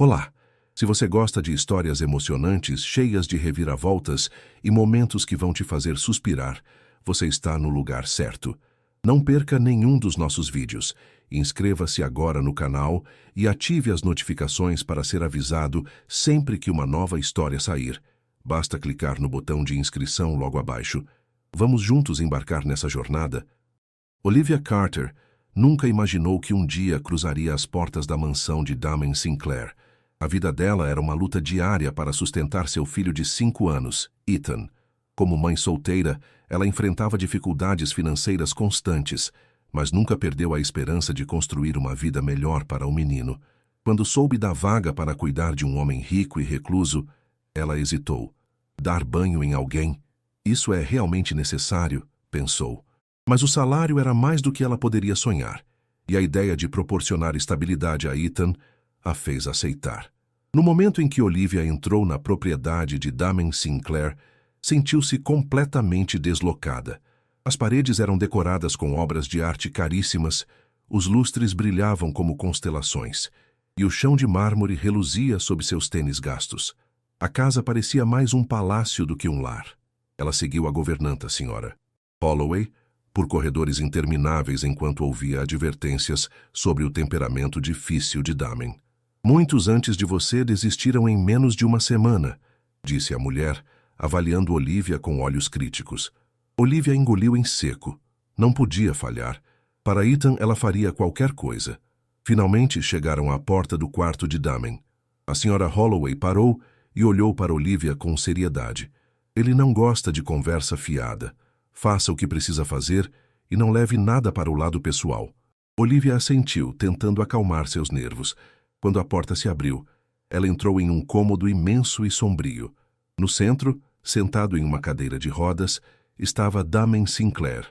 Olá! Se você gosta de histórias emocionantes, cheias de reviravoltas e momentos que vão te fazer suspirar, você está no lugar certo. Não perca nenhum dos nossos vídeos. Inscreva-se agora no canal e ative as notificações para ser avisado sempre que uma nova história sair. Basta clicar no botão de inscrição logo abaixo. Vamos juntos embarcar nessa jornada? Olivia Carter nunca imaginou que um dia cruzaria as portas da mansão de Damen Sinclair. A vida dela era uma luta diária para sustentar seu filho de 5 anos, Ethan. Como mãe solteira, ela enfrentava dificuldades financeiras constantes, mas nunca perdeu a esperança de construir uma vida melhor para o menino. Quando soube da vaga para cuidar de um homem rico e recluso, ela hesitou. Dar banho em alguém? Isso é realmente necessário, pensou. Mas o salário era mais do que ela poderia sonhar, e a ideia de proporcionar estabilidade a Ethan a fez aceitar. No momento em que Olivia entrou na propriedade de Damen Sinclair, sentiu-se completamente deslocada. As paredes eram decoradas com obras de arte caríssimas, os lustres brilhavam como constelações, e o chão de mármore reluzia sob seus tênis gastos. A casa parecia mais um palácio do que um lar. Ela seguiu a governanta, Sra. Holloway, por corredores intermináveis enquanto ouvia advertências sobre o temperamento difícil de Damen. Muitos antes de você desistiram em menos de uma semana, disse a mulher, avaliando Olivia com olhos críticos. Olivia engoliu em seco. Não podia falhar. Para Ethan, ela faria qualquer coisa. Finalmente chegaram à porta do quarto de Damen. A Sra. Holloway parou e olhou para Olivia com seriedade. Ele não gosta de conversa fiada. Faça o que precisa fazer e não leve nada para o lado pessoal. Olivia assentiu, tentando acalmar seus nervos. Quando a porta se abriu, ela entrou em um cômodo imenso e sombrio. No centro, sentado em uma cadeira de rodas, estava Damen Sinclair.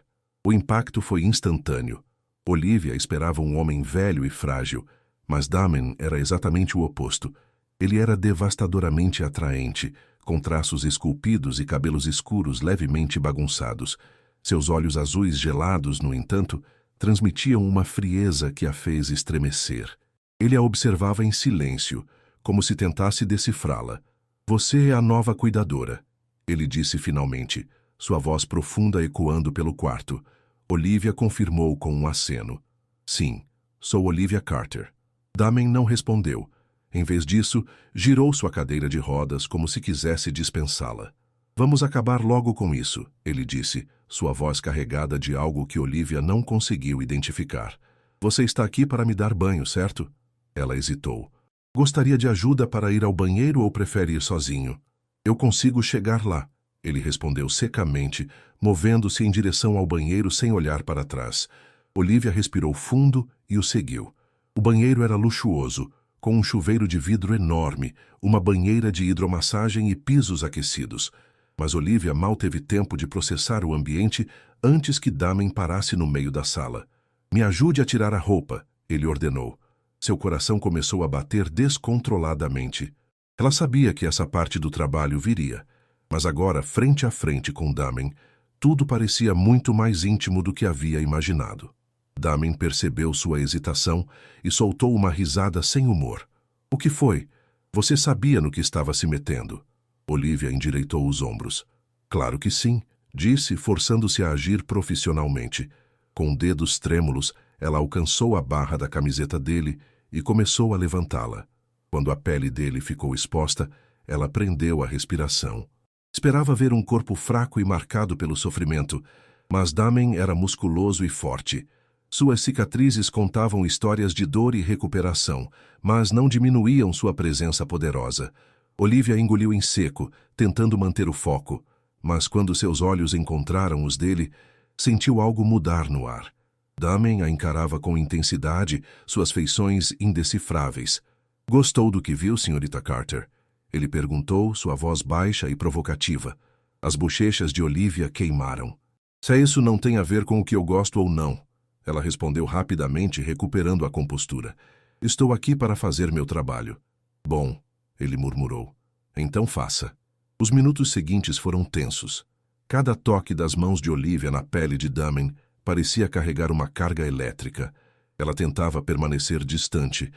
O impacto foi instantâneo. Olivia esperava um homem velho e frágil, mas Damen era exatamente o oposto. Ele era devastadoramente atraente, com traços esculpidos e cabelos escuros levemente bagunçados. Seus olhos azuis gelados, no entanto, transmitiam uma frieza que a fez estremecer. Ele a observava em silêncio, como se tentasse decifrá-la. Você é a nova cuidadora, ele disse finalmente, sua voz profunda ecoando pelo quarto. Olivia confirmou com um aceno. Sim, sou Olivia Carter. Damen não respondeu. Em vez disso, girou sua cadeira de rodas como se quisesse dispensá-la. Vamos acabar logo com isso, ele disse, sua voz carregada de algo que Olivia não conseguiu identificar. Você está aqui para me dar banho, certo? Ela hesitou. Gostaria de ajuda para ir ao banheiro ou prefere ir sozinho? Eu consigo chegar lá, ele respondeu secamente, movendo-se em direção ao banheiro sem olhar para trás. Olivia respirou fundo e o seguiu. O banheiro era luxuoso, com um chuveiro de vidro enorme, uma banheira de hidromassagem e pisos aquecidos. Mas Olivia mal teve tempo de processar o ambiente antes que Damen parasse no meio da sala. Me ajude a tirar a roupa, ele ordenou. Seu coração começou a bater descontroladamente. Ela sabia que essa parte do trabalho viria, mas agora, frente a frente com Damen, tudo parecia muito mais íntimo do que havia imaginado. Damen percebeu sua hesitação e soltou uma risada sem humor. O que foi? Você sabia no que estava se metendo? Olivia endireitou os ombros. Claro que sim, disse, forçando-se a agir profissionalmente. Com dedos trêmulos, ela alcançou a barra da camiseta dele e começou a levantá-la. Quando a pele dele ficou exposta, ela prendeu a respiração. Esperava ver um corpo fraco e marcado pelo sofrimento, mas Damen era musculoso e forte. Suas cicatrizes contavam histórias de dor e recuperação, mas não diminuíam sua presença poderosa. Olivia engoliu em seco, tentando manter o foco, mas quando seus olhos encontraram os dele, sentiu algo mudar no ar. Damen a encarava com intensidade, suas feições indecifráveis. Gostou do que viu, senhorita Carter? Ele perguntou, sua voz baixa e provocativa. As bochechas de Olivia queimaram. Se isso não tem a ver com o que eu gosto ou não, ela respondeu rapidamente, recuperando a compostura. Estou aqui para fazer meu trabalho. Bom, ele murmurou. Então faça. Os minutos seguintes foram tensos. Cada toque das mãos de Olivia na pele de Damen parecia carregar uma carga elétrica. Ela tentava permanecer distante,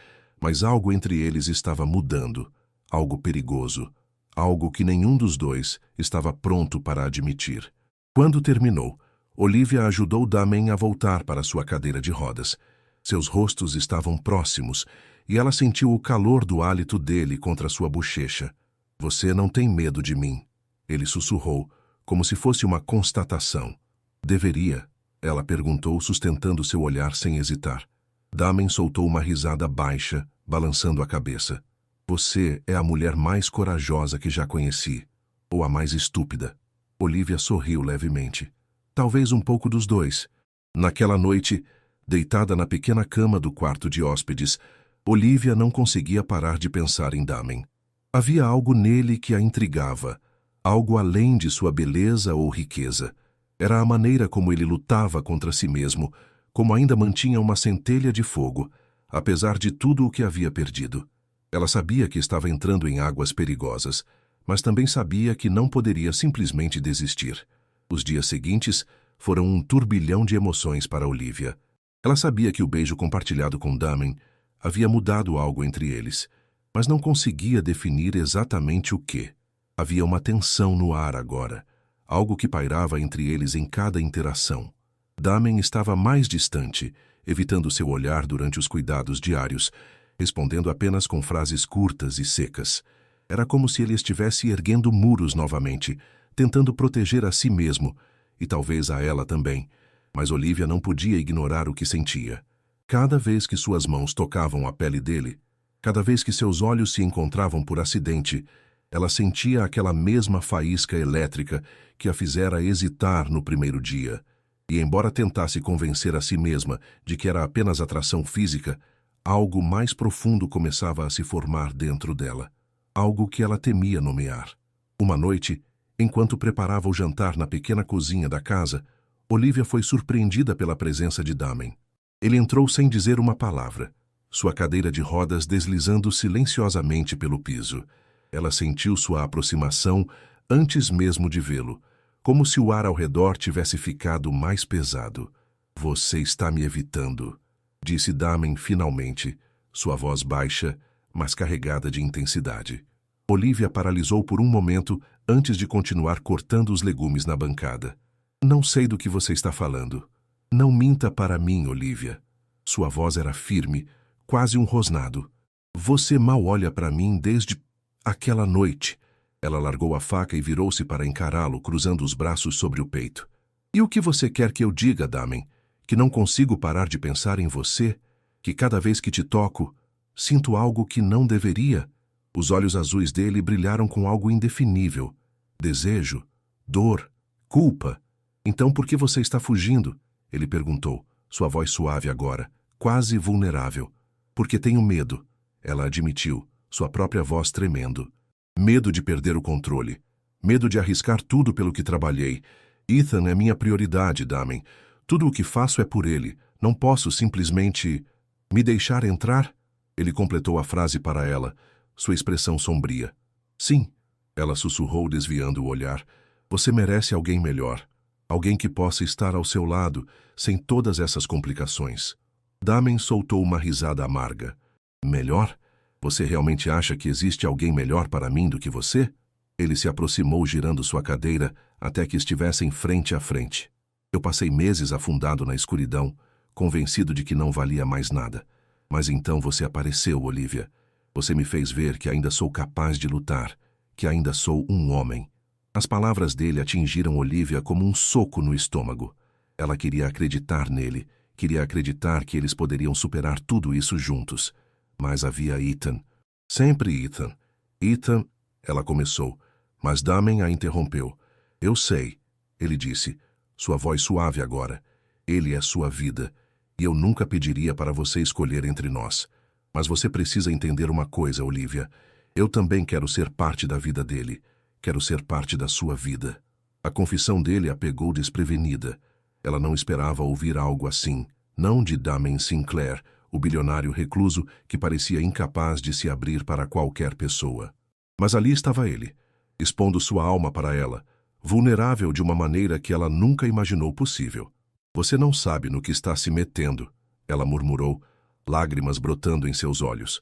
Mas algo entre eles estava mudando, algo perigoso, algo que nenhum dos dois estava pronto para admitir. Quando terminou, Olivia ajudou Damen a voltar para sua cadeira de rodas. Seus rostos estavam próximos e ela sentiu o calor do hálito dele contra sua bochecha. Você não tem medo de mim, ele sussurrou, como se fosse uma constatação. Deveria, ela perguntou, sustentando seu olhar sem hesitar. Damen soltou uma risada baixa, balançando a cabeça. Você é a mulher mais corajosa que já conheci, ou a mais estúpida. Olivia sorriu levemente. Talvez um pouco dos dois. Naquela noite, deitada na pequena cama do quarto de hóspedes, Olivia não conseguia parar de pensar em Damen. Havia algo nele que a intrigava, algo além de sua beleza ou riqueza. Era a maneira como ele lutava contra si mesmo, como ainda mantinha uma centelha de fogo, apesar de tudo o que havia perdido. Ela sabia que estava entrando em águas perigosas, mas também sabia que não poderia simplesmente desistir. Os dias seguintes foram um turbilhão de emoções para Olivia. Ela sabia que o beijo compartilhado com Damen havia mudado algo entre eles, mas não conseguia definir exatamente o que. Havia uma tensão no ar agora, algo que pairava entre eles em cada interação. Damen estava mais distante, evitando seu olhar durante os cuidados diários, respondendo apenas com frases curtas e secas. Era como se ele estivesse erguendo muros novamente, tentando proteger a si mesmo, e talvez a ela também. Mas Olivia não podia ignorar o que sentia. Cada vez que suas mãos tocavam a pele dele, cada vez que seus olhos se encontravam por acidente, ela sentia aquela mesma faísca elétrica que a fizera hesitar no primeiro dia. E embora tentasse convencer a si mesma de que era apenas atração física, algo mais profundo começava a se formar dentro dela. Algo que ela temia nomear. Uma noite, enquanto preparava o jantar na pequena cozinha da casa, Olivia foi surpreendida pela presença de Damen. Ele entrou sem dizer uma palavra, sua cadeira de rodas deslizando silenciosamente pelo piso. Ela sentiu sua aproximação antes mesmo de vê-lo, como se o ar ao redor tivesse ficado mais pesado. Você está me evitando, disse Damen finalmente, sua voz baixa, mas carregada de intensidade. Olivia paralisou por um momento antes de continuar cortando os legumes na bancada. Não sei do que você está falando. Não minta para mim, Olivia. Sua voz era firme, quase um rosnado. Você mal olha para mim desde aquela noite. Ela largou a faca e virou-se para encará-lo, cruzando os braços sobre o peito. E o que você quer que eu diga, Damen? Que não consigo parar de pensar em você? Que cada vez que te toco, sinto algo que não deveria? Os olhos azuis dele brilharam com algo indefinível. Desejo? Dor? Culpa? Então por que você está fugindo? Ele perguntou, sua voz suave agora, quase vulnerável. Porque tenho medo, ela admitiu, sua própria voz tremendo. Medo de perder o controle. Medo de arriscar tudo pelo que trabalhei. Ethan é minha prioridade, Damen. Tudo o que faço é por ele. Não posso simplesmente... Me deixar entrar? Ele completou a frase para ela, sua expressão sombria. Sim, ela sussurrou, desviando o olhar. Você merece alguém melhor. Alguém que possa estar ao seu lado, sem todas essas complicações. Damen soltou uma risada amarga. Melhor? Você realmente acha que existe alguém melhor para mim do que você? Ele se aproximou, girando sua cadeira até que estivessem frente a frente. Eu passei meses afundado na escuridão, convencido de que não valia mais nada. Mas então você apareceu, Olivia. Você me fez ver que ainda sou capaz de lutar, que ainda sou um homem. As palavras dele atingiram Olivia como um soco no estômago. Ela queria acreditar nele, queria acreditar que eles poderiam superar tudo isso juntos. Mas havia Ethan. Sempre Ethan. Ethan, ela começou, mas Damen a interrompeu. Eu sei, ele disse, sua voz suave agora. Ele é sua vida, e eu nunca pediria para você escolher entre nós. Mas você precisa entender uma coisa, Olivia. Eu também quero ser parte da vida dele. Quero ser parte da sua vida. A confissão dele a pegou desprevenida. Ela não esperava ouvir algo assim, não de Damen Sinclair, o bilionário recluso que parecia incapaz de se abrir para qualquer pessoa. Mas ali estava ele, expondo sua alma para ela, vulnerável de uma maneira que ela nunca imaginou possível. Você não sabe no que está se metendo, ela murmurou, lágrimas brotando em seus olhos.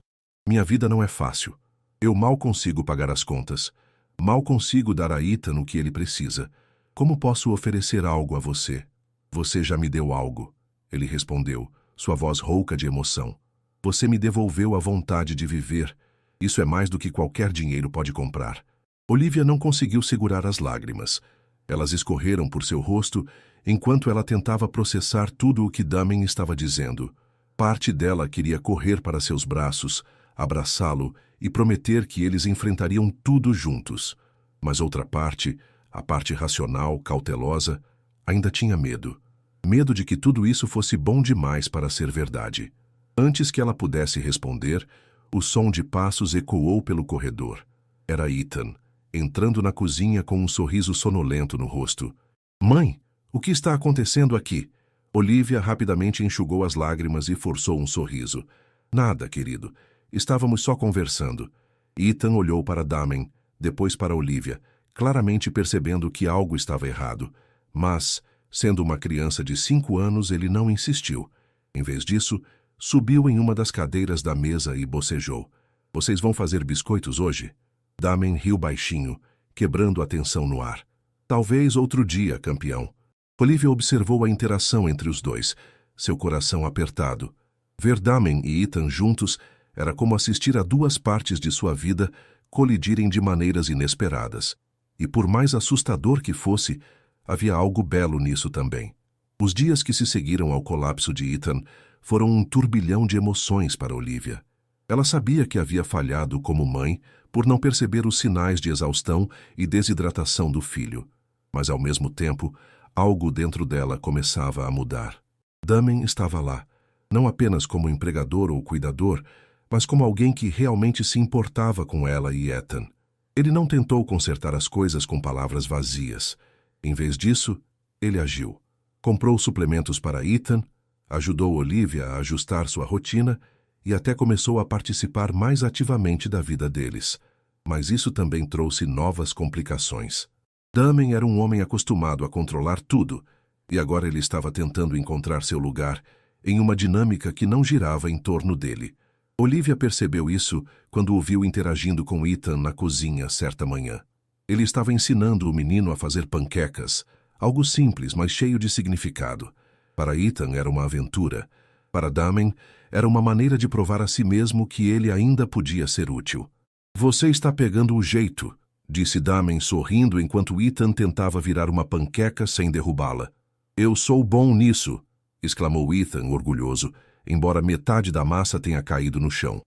Minha vida não é fácil. Eu mal consigo pagar as contas. Mal consigo dar a Ethan o que ele precisa. Como posso oferecer algo a você? Você já me deu algo, ele respondeu, sua voz rouca de emoção. Você me devolveu a vontade de viver. Isso é mais do que qualquer dinheiro pode comprar. Olivia não conseguiu segurar as lágrimas. Elas escorreram por seu rosto enquanto ela tentava processar tudo o que Damien estava dizendo. Parte dela queria correr para seus braços, abraçá-lo e prometer que eles enfrentariam tudo juntos. Mas outra parte, a parte racional, cautelosa, ainda tinha medo. Medo de que tudo isso fosse bom demais para ser verdade. Antes que ela pudesse responder, o som de passos ecoou pelo corredor. Era Ethan, entrando na cozinha com um sorriso sonolento no rosto. Mãe, o que está acontecendo aqui? Olivia rapidamente enxugou as lágrimas e forçou um sorriso. Nada, querido. Estávamos só conversando. Ethan olhou para Damien, depois para Olivia, claramente percebendo que algo estava errado. Mas, sendo uma criança de 5 anos, ele não insistiu. Em vez disso, subiu em uma das cadeiras da mesa e bocejou. Vocês vão fazer biscoitos hoje? Damien riu baixinho, quebrando a tensão no ar. Talvez outro dia, campeão. Olivia observou a interação entre os dois, seu coração apertado. Ver Damien e Ethan juntos era como assistir a duas partes de sua vida colidirem de maneiras inesperadas. E por mais assustador que fosse, havia algo belo nisso também. Os dias que se seguiram ao colapso de Ethan foram um turbilhão de emoções para Olivia. Ela sabia que havia falhado como mãe por não perceber os sinais de exaustão e desidratação do filho. Mas, ao mesmo tempo, algo dentro dela começava a mudar. Damien estava lá, não apenas como empregador ou cuidador, mas como alguém que realmente se importava com ela e Ethan. Ele não tentou consertar as coisas com palavras vazias. Em vez disso, ele agiu. Comprou suplementos para Ethan, ajudou Olivia a ajustar sua rotina e até começou a participar mais ativamente da vida deles. Mas isso também trouxe novas complicações. Damien era um homem acostumado a controlar tudo, e agora ele estava tentando encontrar seu lugar em uma dinâmica que não girava em torno dele. Olivia percebeu isso quando o viu interagindo com Ethan na cozinha certa manhã. Ele estava ensinando o menino a fazer panquecas, algo simples, mas cheio de significado. Para Ethan era uma aventura. Para Damien, era uma maneira de provar a si mesmo que ele ainda podia ser útil. Você está pegando o jeito, disse Damien sorrindo enquanto Ethan tentava virar uma panqueca sem derrubá-la. Eu sou bom nisso, exclamou Ethan orgulhoso, embora metade da massa tenha caído no chão.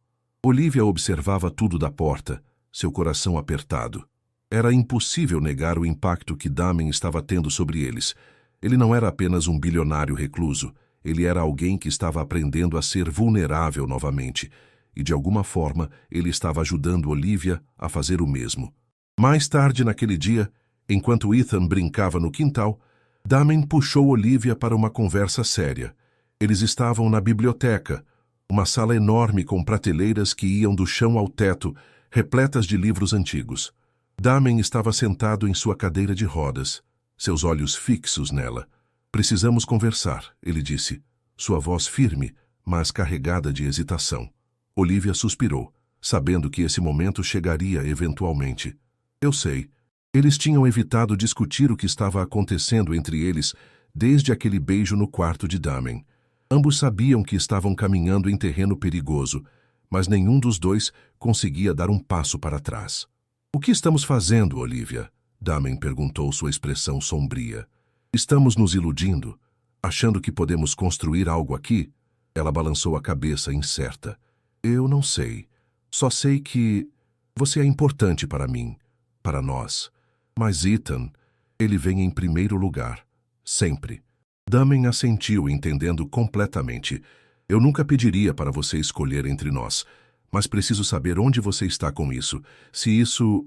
Olivia observava tudo da porta, seu coração apertado. Era impossível negar o impacto que Damien estava tendo sobre eles. Ele não era apenas um bilionário recluso, ele era alguém que estava aprendendo a ser vulnerável novamente, e de alguma forma ele estava ajudando Olivia a fazer o mesmo. Mais tarde naquele dia, enquanto Ethan brincava no quintal, Damien puxou Olivia para uma conversa séria. Eles estavam na biblioteca, uma sala enorme com prateleiras que iam do chão ao teto, repletas de livros antigos. Damien estava sentado em sua cadeira de rodas, seus olhos fixos nela. Precisamos conversar, ele disse, sua voz firme, mas carregada de hesitação. Olivia suspirou, sabendo que esse momento chegaria eventualmente. Eu sei. Eles tinham evitado discutir o que estava acontecendo entre eles desde aquele beijo no quarto de Damien. Ambos sabiam que estavam caminhando em terreno perigoso, mas nenhum dos dois conseguia dar um passo para trás. O que estamos fazendo, Olivia? Damien perguntou, sua expressão sombria. Estamos nos iludindo, achando que podemos construir algo aqui? Ela balançou a cabeça, incerta. Eu não sei. Só sei que você é importante para mim, para nós. Mas Ethan, ele vem em primeiro lugar. Sempre. Damien assentiu, entendendo completamente. Eu nunca pediria para você escolher entre nós, mas preciso saber onde você está com isso. Se isso,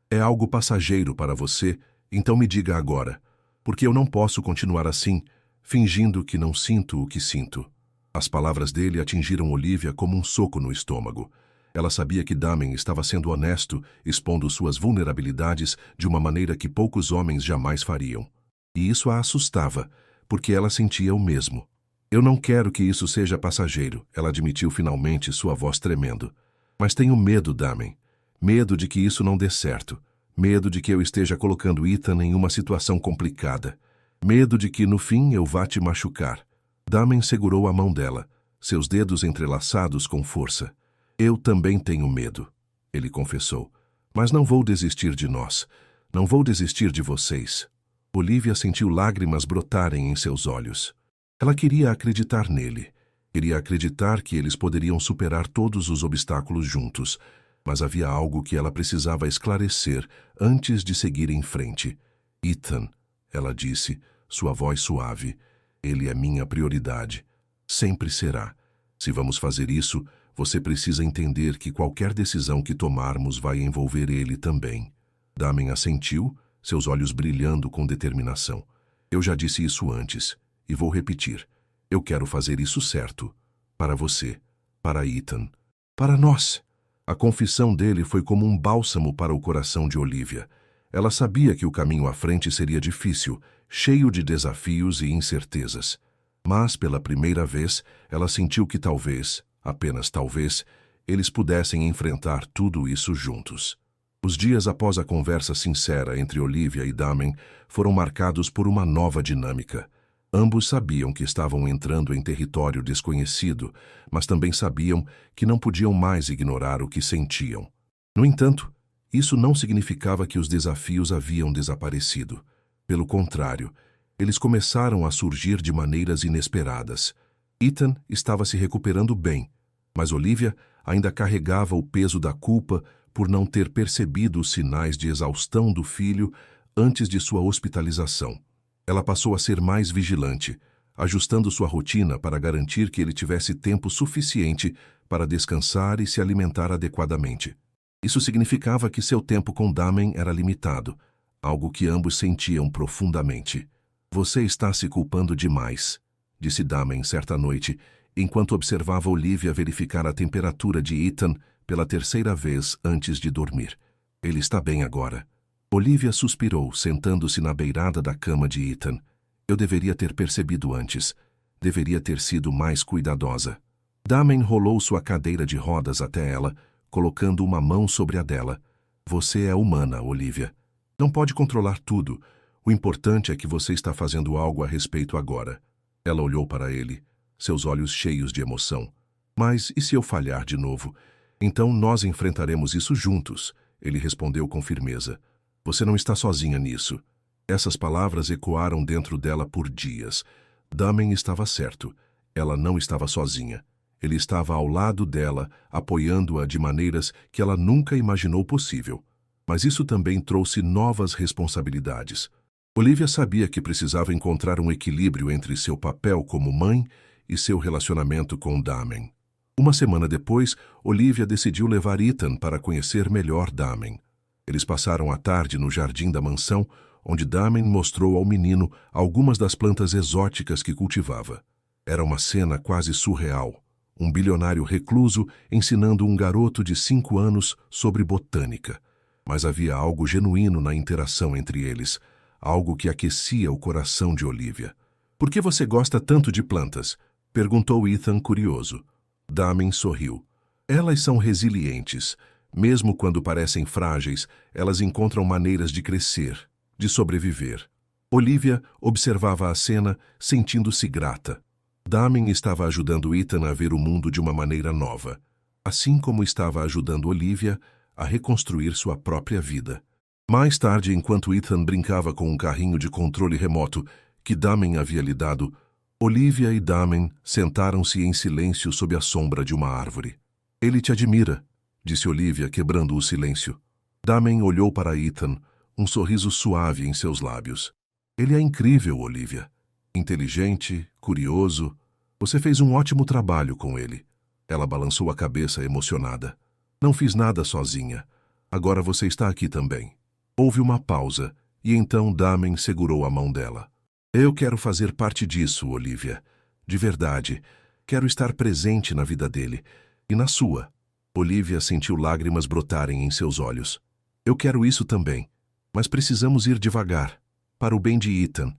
é algo passageiro para você, então me diga agora, porque eu não posso continuar assim, fingindo que não sinto o que sinto. As palavras dele atingiram Olivia como um soco no estômago. Ela sabia que Damien estava sendo honesto, expondo suas vulnerabilidades de uma maneira que poucos homens jamais fariam. E isso a assustava, porque ela sentia o mesmo. Eu não quero que isso seja passageiro, ela admitiu finalmente, sua voz tremendo. Mas tenho medo, Damen. Medo de que isso não dê certo. Medo de que eu esteja colocando Ethan em uma situação complicada. Medo de que, no fim, eu vá te machucar. Damen segurou a mão dela, seus dedos entrelaçados com força. Eu também tenho medo, ele confessou. Mas não vou desistir de nós. Não vou desistir de vocês. Olivia sentiu lágrimas brotarem em seus olhos. Ela queria acreditar nele. Queria acreditar que eles poderiam superar todos os obstáculos juntos. Mas havia algo que ela precisava esclarecer antes de seguir em frente. Ethan, ela disse, sua voz suave. Ele é minha prioridade. Sempre será. Se vamos fazer isso, você precisa entender que qualquer decisão que tomarmos vai envolver ele também. Damen assentiu, seus olhos brilhando com determinação. Eu já disse isso antes, e vou repetir. Eu quero fazer isso certo. Para você, para Ethan, para nós. A confissão dele foi como um bálsamo para o coração de Olivia. Ela sabia que o caminho à frente seria difícil, cheio de desafios e incertezas. Mas, pela primeira vez, ela sentiu que talvez, apenas talvez, eles pudessem enfrentar tudo isso juntos. Os dias após a conversa sincera entre Olivia e Damen foram marcados por uma nova dinâmica. Ambos sabiam que estavam entrando em território desconhecido, mas também sabiam que não podiam mais ignorar o que sentiam. No entanto, isso não significava que os desafios haviam desaparecido. Pelo contrário, eles começaram a surgir de maneiras inesperadas. Ethan estava se recuperando bem, mas Olivia ainda carregava o peso da culpa por não ter percebido os sinais de exaustão do filho antes de sua hospitalização. Ela passou a ser mais vigilante, ajustando sua rotina para garantir que ele tivesse tempo suficiente para descansar e se alimentar adequadamente. Isso significava que seu tempo com Damen era limitado, algo que ambos sentiam profundamente. Você está se culpando demais, disse Damen certa noite, enquanto observava Olivia verificar a temperatura de Ethan pela terceira vez antes de dormir. Ele está bem agora. Olivia suspirou, sentando-se na beirada da cama de Ethan. Eu deveria ter percebido antes. Deveria ter sido mais cuidadosa. Damen rolou sua cadeira de rodas até ela, colocando uma mão sobre a dela. Você é humana, Olivia. Não pode controlar tudo. O importante é que você está fazendo algo a respeito agora. Ela olhou para ele, seus olhos cheios de emoção. Mas e se eu falhar de novo? Então nós enfrentaremos isso juntos, ele respondeu com firmeza. Você não está sozinha nisso. Essas palavras ecoaram dentro dela por dias. Damen estava certo. Ela não estava sozinha. Ele estava ao lado dela, apoiando-a de maneiras que ela nunca imaginou possível. Mas isso também trouxe novas responsabilidades. Olivia sabia que precisava encontrar um equilíbrio entre seu papel como mãe e seu relacionamento com Damen. Uma semana depois, Olivia decidiu levar Ethan para conhecer melhor Damen. Eles passaram a tarde no jardim da mansão, onde Damen mostrou ao menino algumas das plantas exóticas que cultivava. Era uma cena quase surreal. Um bilionário recluso ensinando um garoto de 5 anos sobre botânica. Mas havia algo genuíno na interação entre eles, algo que aquecia o coração de Olivia. Por que você gosta tanto de plantas? Perguntou Ethan curioso. Damen sorriu. Elas são resilientes. Mesmo quando parecem frágeis, elas encontram maneiras de crescer, de sobreviver. Olivia observava a cena, sentindo-se grata. Damen estava ajudando Ethan a ver o mundo de uma maneira nova, assim como estava ajudando Olivia a reconstruir sua própria vida. Mais tarde, enquanto Ethan brincava com um carrinho de controle remoto que Damen havia lhe dado, Olivia e Damen sentaram-se em silêncio sob a sombra de uma árvore. Ele te admira, disse Olivia, quebrando o silêncio. Damen olhou para Ethan, um sorriso suave em seus lábios. Ele é incrível, Olivia. Inteligente, curioso. Você fez um ótimo trabalho com ele. Ela balançou a cabeça emocionada. Não fiz nada sozinha. Agora você está aqui também. Houve uma pausa, e então Damen segurou a mão dela. Eu quero fazer parte disso, Olivia. De verdade. Quero estar presente na vida dele. E na sua. Olivia sentiu lágrimas brotarem em seus olhos. Eu quero isso também. Mas precisamos ir devagar. Para o bem de Ethan.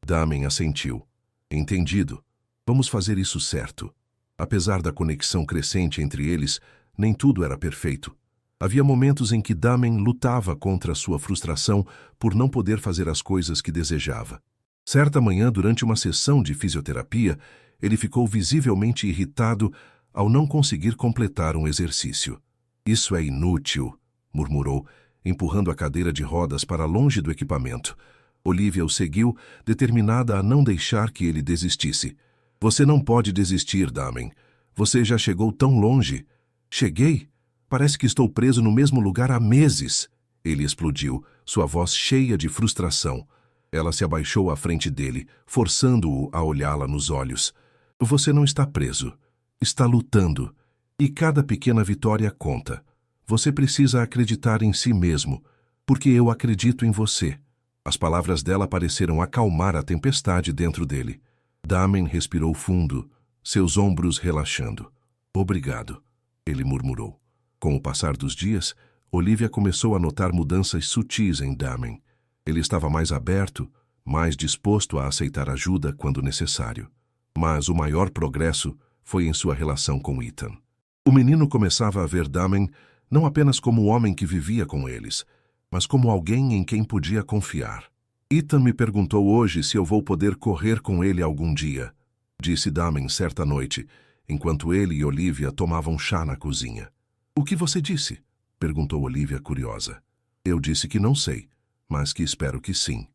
Damen assentiu. Entendido. Vamos fazer isso certo. Apesar da conexão crescente entre eles, nem tudo era perfeito. Havia momentos em que Damen lutava contra sua frustração por não poder fazer as coisas que desejava. Certa manhã, durante uma sessão de fisioterapia, ele ficou visivelmente irritado ao não conseguir completar um exercício. "Isso é inútil", murmurou, empurrando a cadeira de rodas para longe do equipamento. Olivia o seguiu, determinada a não deixar que ele desistisse. "Você não pode desistir, Damen. Você já chegou tão longe." "Cheguei? Parece que estou preso no mesmo lugar há meses." Ele explodiu, sua voz cheia de frustração. Ela se abaixou à frente dele, forçando-o a olhá-la nos olhos. "Você não está preso. Está lutando. E cada pequena vitória conta. Você precisa acreditar em si mesmo, porque eu acredito em você." As palavras dela pareceram acalmar a tempestade dentro dele. Damen respirou fundo, seus ombros relaxando. "Obrigado", ele murmurou. Com o passar dos dias, Olivia começou a notar mudanças sutis em Damen. Ele estava mais aberto, mais disposto a aceitar ajuda quando necessário. Mas o maior progresso foi em sua relação com Ethan. O menino começava a ver Damen não apenas como o homem que vivia com eles, mas como alguém em quem podia confiar. "Ethan me perguntou hoje se eu vou poder correr com ele algum dia", disse Damen certa noite, enquanto ele e Olivia tomavam chá na cozinha. "O que você disse?" perguntou Olivia curiosa. "Eu disse que não sei, mas que espero que sim."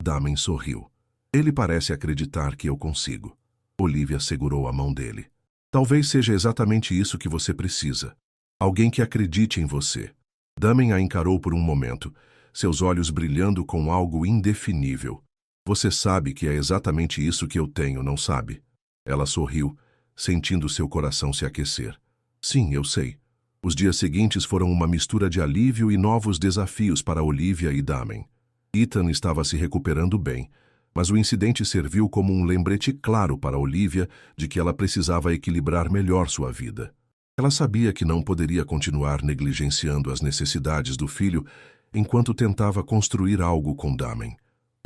Damen sorriu. "Ele parece acreditar que eu consigo." Olivia segurou a mão dele. "Talvez seja exatamente isso que você precisa. Alguém que acredite em você." Damen a encarou por um momento, seus olhos brilhando com algo indefinível. "Você sabe que é exatamente isso que eu tenho, não sabe?" Ela sorriu, sentindo seu coração se aquecer. "Sim, eu sei." Os dias seguintes foram uma mistura de alívio e novos desafios para Olivia e Damen. Ethan estava se recuperando bem, mas o incidente serviu como um lembrete claro para Olivia de que ela precisava equilibrar melhor sua vida. Ela sabia que não poderia continuar negligenciando as necessidades do filho enquanto tentava construir algo com Damen.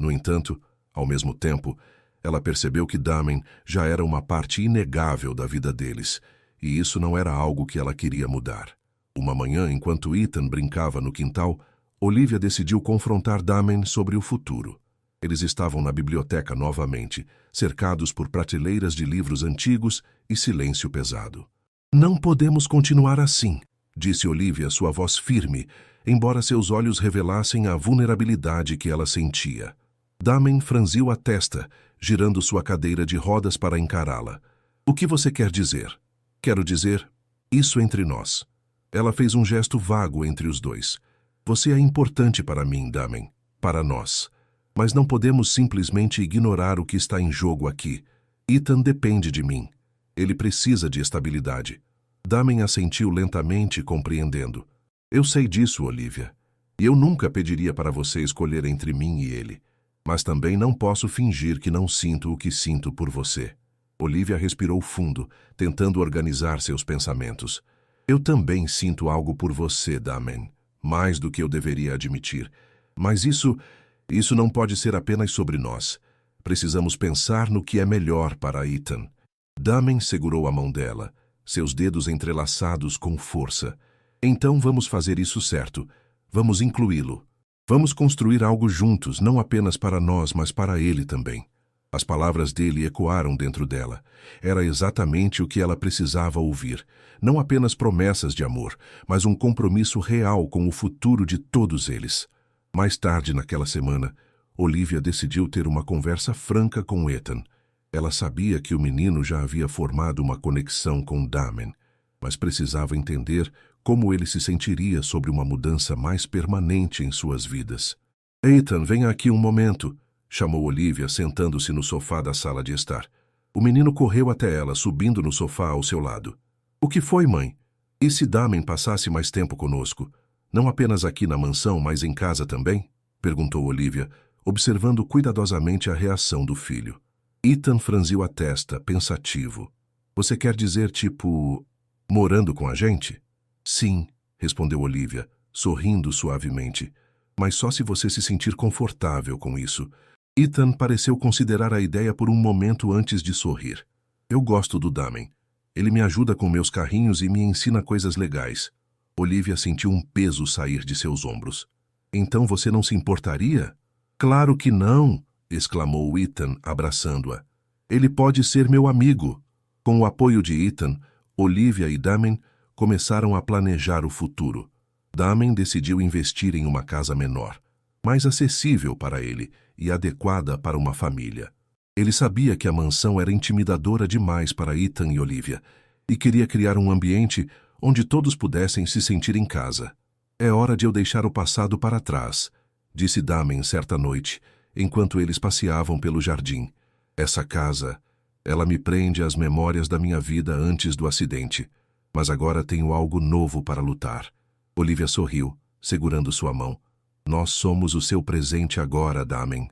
No entanto, ao mesmo tempo, ela percebeu que Damen já era uma parte inegável da vida deles, e isso não era algo que ela queria mudar. Uma manhã, enquanto Ethan brincava no quintal, Olivia decidiu confrontar Damen sobre o futuro. Eles estavam na biblioteca novamente, cercados por prateleiras de livros antigos e silêncio pesado. "Não podemos continuar assim", disse Olivia, sua voz firme, embora seus olhos revelassem a vulnerabilidade que ela sentia. Damen franziu a testa, girando sua cadeira de rodas para encará-la. "O que você quer dizer?" "Quero dizer, isso entre nós." Ela fez um gesto vago entre os dois. "Você é importante para mim, Damen, para nós. Mas não podemos simplesmente ignorar o que está em jogo aqui. Ethan depende de mim. Ele precisa de estabilidade." Damen assentiu lentamente, compreendendo. "Eu sei disso, Olivia. E eu nunca pediria para você escolher entre mim e ele. Mas também não posso fingir que não sinto o que sinto por você." Olivia respirou fundo, tentando organizar seus pensamentos. "Eu também sinto algo por você, Damen. Mais do que eu deveria admitir. Mas isso não pode ser apenas sobre nós. Precisamos pensar no que é melhor para Ethan." Damen segurou a mão dela, seus dedos entrelaçados com força. "Então vamos fazer isso certo. Vamos incluí-lo. Vamos construir algo juntos, não apenas para nós, mas para ele também." As palavras dele ecoaram dentro dela. Era exatamente o que ela precisava ouvir. Não apenas promessas de amor, mas um compromisso real com o futuro de todos eles. Mais tarde naquela semana, Olivia decidiu ter uma conversa franca com Ethan. Ela sabia que o menino já havia formado uma conexão com Damen, mas precisava entender como ele se sentiria sobre uma mudança mais permanente em suas vidas. "Ethan, venha aqui um momento", chamou Olivia, sentando-se no sofá da sala de estar. O menino correu até ela, subindo no sofá ao seu lado. "O que foi, mãe? E se Damen passasse mais tempo conosco? Não apenas aqui na mansão, mas em casa também?" perguntou Olivia, observando cuidadosamente a reação do filho. Ethan franziu a testa, pensativo. "Você quer dizer, tipo, morando com a gente?" "Sim", respondeu Olivia, sorrindo suavemente. "Mas só se você se sentir confortável com isso." Ethan pareceu considerar a ideia por um momento antes de sorrir. Eu gosto do Damen. Ele me ajuda com meus carrinhos e me ensina coisas legais. Olivia sentiu um peso sair de seus ombros. Então você não se importaria? Claro que não! Exclamou Ethan, abraçando-a. Ele pode ser meu amigo. Com o apoio de Ethan, Olivia e Damen começaram a planejar o futuro. Damen decidiu investir em uma casa menor, mais acessível para ele e adequada para uma família. Ele sabia que a mansão era intimidadora demais para Ethan e Olivia e queria criar um ambiente onde todos pudessem se sentir em casa. É hora de eu deixar o passado para trás, disse Damen certa noite, enquanto eles passeavam pelo jardim. Essa casa, ela me prende às memórias da minha vida antes do acidente, mas agora tenho algo novo para lutar. Olivia sorriu, segurando sua mão. Nós somos o seu presente agora, Damen,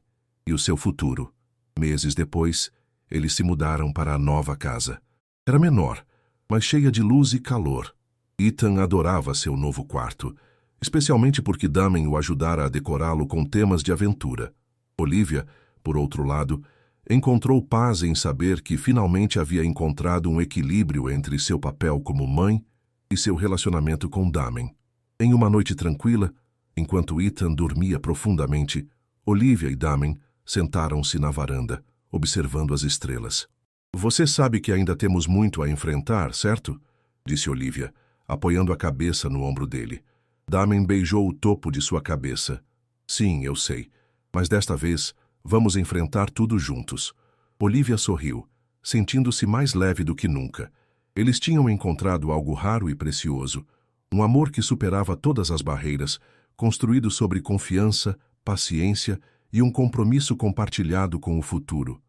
e o seu futuro. Meses depois, eles se mudaram para a nova casa. Era menor, mas cheia de luz e calor. Ethan adorava seu novo quarto, especialmente porque Damen o ajudara a decorá-lo com temas de aventura. Olivia, por outro lado, encontrou paz em saber que finalmente havia encontrado um equilíbrio entre seu papel como mãe e seu relacionamento com Damen. Em uma noite tranquila, enquanto Ethan dormia profundamente, Olivia e Damen sentaram-se na varanda, observando as estrelas. Você sabe que ainda temos muito a enfrentar, certo? Disse Olivia, apoiando a cabeça no ombro dele. Damen beijou o topo de sua cabeça. Sim, eu sei, mas desta vez vamos enfrentar tudo juntos. Olivia sorriu, sentindo-se mais leve do que nunca. Eles tinham encontrado algo raro e precioso, um amor que superava todas as barreiras, construído sobre confiança, paciência e um compromisso compartilhado com o futuro.